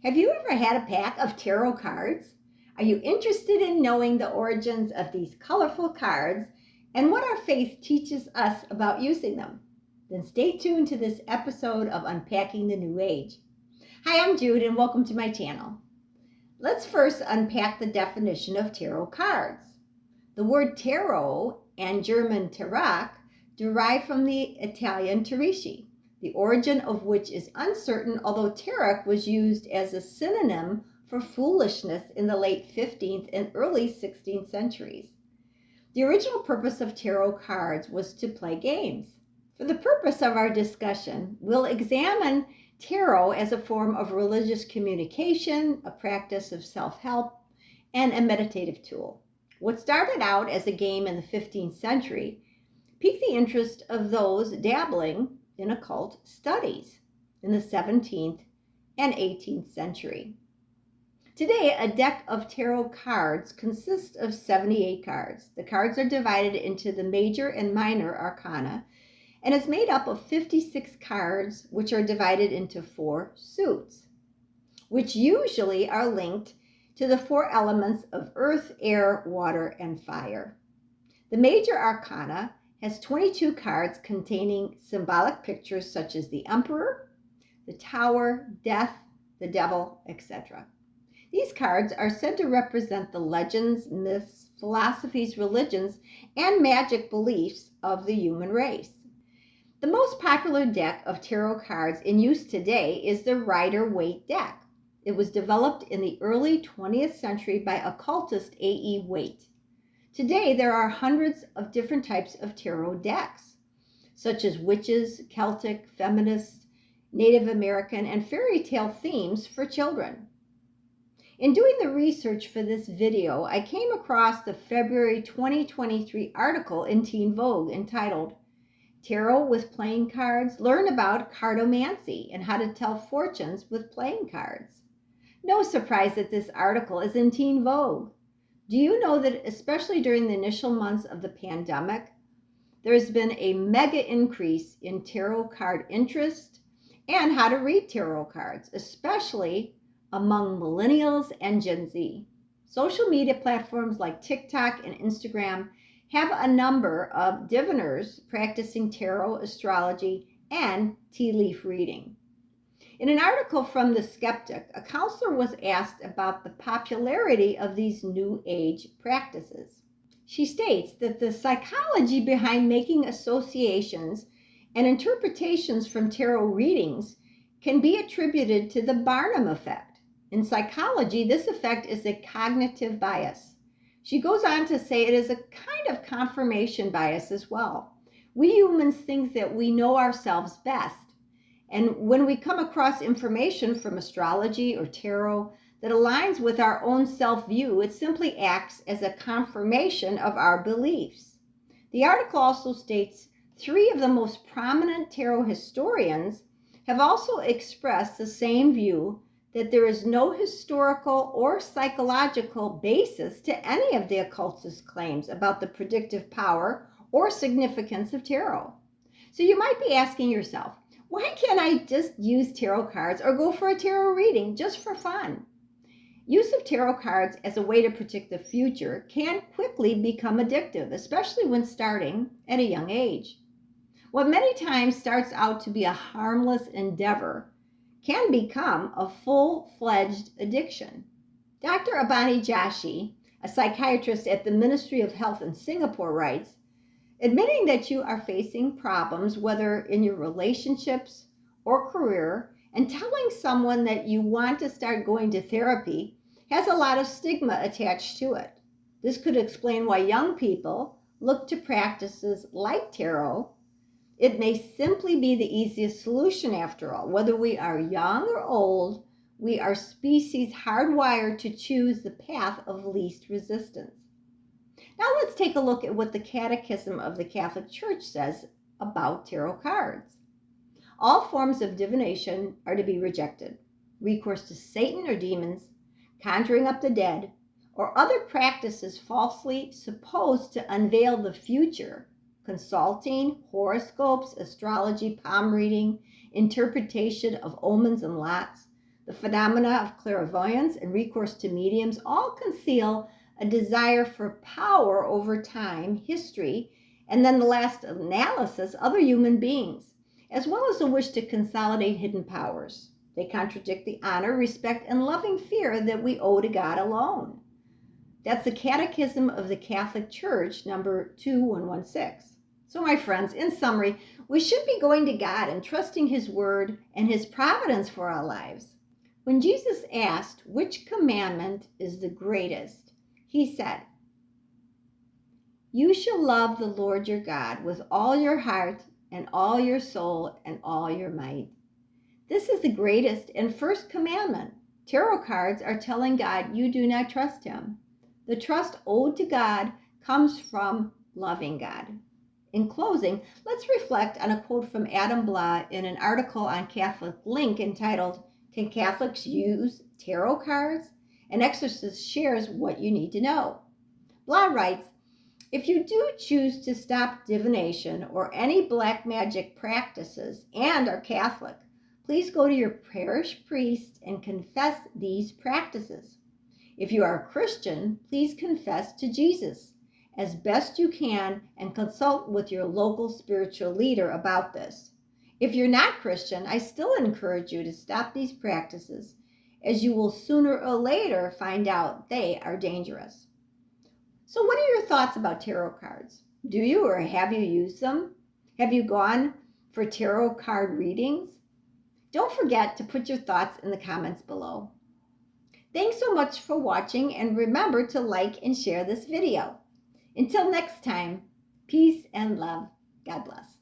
Have you ever had a pack of tarot cards? Are you interested in knowing the origins of these colorful cards and what our faith teaches us about using them? Then stay tuned to this episode of Unpacking the New Age. Hi, I'm Jude and welcome to my channel. Let's first unpack the definition of tarot cards. The word tarot and German Tarot derive from the Italian Tarici, the origin of which is uncertain, although tarot was used as a synonym for foolishness in the late 15th and early 16th centuries. The original purpose of tarot cards was to play games. For the purpose of our discussion, we'll examine tarot as a form of religious communication, a practice of self-help, and a meditative tool. What started out as a game in the 15th century piqued the interest of those dabbling in occult studies in the 17th and 18th century. Today, a deck of tarot cards consists of 78 cards. The cards are divided into the major and minor arcana and is made up of 56 cards, which are divided into 4 suits, which usually are linked to the 4 elements of earth, air, water, and fire. The major arcana has 22 cards containing symbolic pictures such as the Emperor, the Tower, Death, the Devil, etc. These cards are said to represent the legends, myths, philosophies, religions, and magic beliefs of the human race. The most popular deck of tarot cards in use today is the Rider-Waite deck. It was developed in the early 20th century by occultist A.E. Waite. Today, there are hundreds of different types of tarot decks, such as witches, Celtic, feminist, Native American, and fairy tale themes for children. In doing the research for this video, I came across the February 2023 article in Teen Vogue entitled, "Tarot with Playing Cards? Learn about Cardomancy and How to Tell Fortunes with Playing Cards." No surprise that this article is in Teen Vogue. Do you know that especially during the initial months of the pandemic, there has been a mega increase in tarot card interest and how to read tarot cards, especially among millennials and Gen Z. Social media platforms like TikTok and Instagram have a number of diviners practicing tarot, astrology, and tea leaf reading. In an article from The Skeptic, a counselor was asked about the popularity of these New Age practices. She states that the psychology behind making associations and interpretations from tarot readings can be attributed to the Barnum effect. In psychology, this effect is a cognitive bias. She goes on to say it is a kind of confirmation bias as well. We humans think that we know ourselves best. And when we come across information from astrology or tarot that aligns with our own self-view, it simply acts as a confirmation of our beliefs. The article also states 3 of the most prominent tarot historians have also expressed the same view, that there is no historical or psychological basis to any of the occultist claims about the predictive power or significance of tarot. So you might be asking yourself, why can't I just use tarot cards or go for a tarot reading just for fun? Use of tarot cards as a way to predict the future can quickly become addictive, especially when starting at a young age. What many times starts out to be a harmless endeavor can become a full-fledged addiction. Dr. Abani Joshi, a psychiatrist at the Ministry of Health in Singapore, writes, "Admitting that you are facing problems, whether in your relationships or career, and telling someone that you want to start going to therapy has a lot of stigma attached to it. This could explain why young people look to practices like tarot. It may simply be the easiest solution after all. Whether we are young or old, we are species hardwired to choose the path of least resistance." Now let's take a look at what the Catechism of the Catholic Church says about tarot cards. All forms of divination are to be rejected. Recourse to Satan or demons, conjuring up the dead, or other practices falsely supposed to unveil the future, consulting, horoscopes, astrology, palm reading, interpretation of omens and lots, The phenomena of clairvoyance and recourse to mediums all conceal a desire for power over time, history, and then the last analysis, other human beings, as well as a wish to consolidate hidden powers. They contradict the honor, respect, and loving fear that we owe to God alone. That's the Catechism of the Catholic Church, number 2116. So, my friends, in summary, we should be going to God and trusting His Word and His providence for our lives. When Jesus asked which commandment is the greatest, He said, "You shall love the Lord your God with all your heart and all your soul and all your might." This is the greatest and first commandment. Tarot cards are telling God you do not trust Him. The trust owed to God comes from loving God. In closing, let's reflect on a quote from Adam Blah in an article on Catholic Link entitled, "Can Catholics Use Tarot Cards?" An exorcist shares what you need to know. Blah writes, "If you do choose to stop divination or any black magic practices and are Catholic, please go to your parish priest and confess these practices. If you are a Christian, please confess to Jesus as best you can and consult with your local spiritual leader about this. If you're not Christian, I still encourage you to stop these practices, as you will sooner or later find out they are dangerous." So what are your thoughts about tarot cards? Do you or have you used them? Have you gone for tarot card readings? Don't forget to put your thoughts in the comments below. Thanks so much for watching, and remember to like and share this video. Until next time, peace and love. God bless.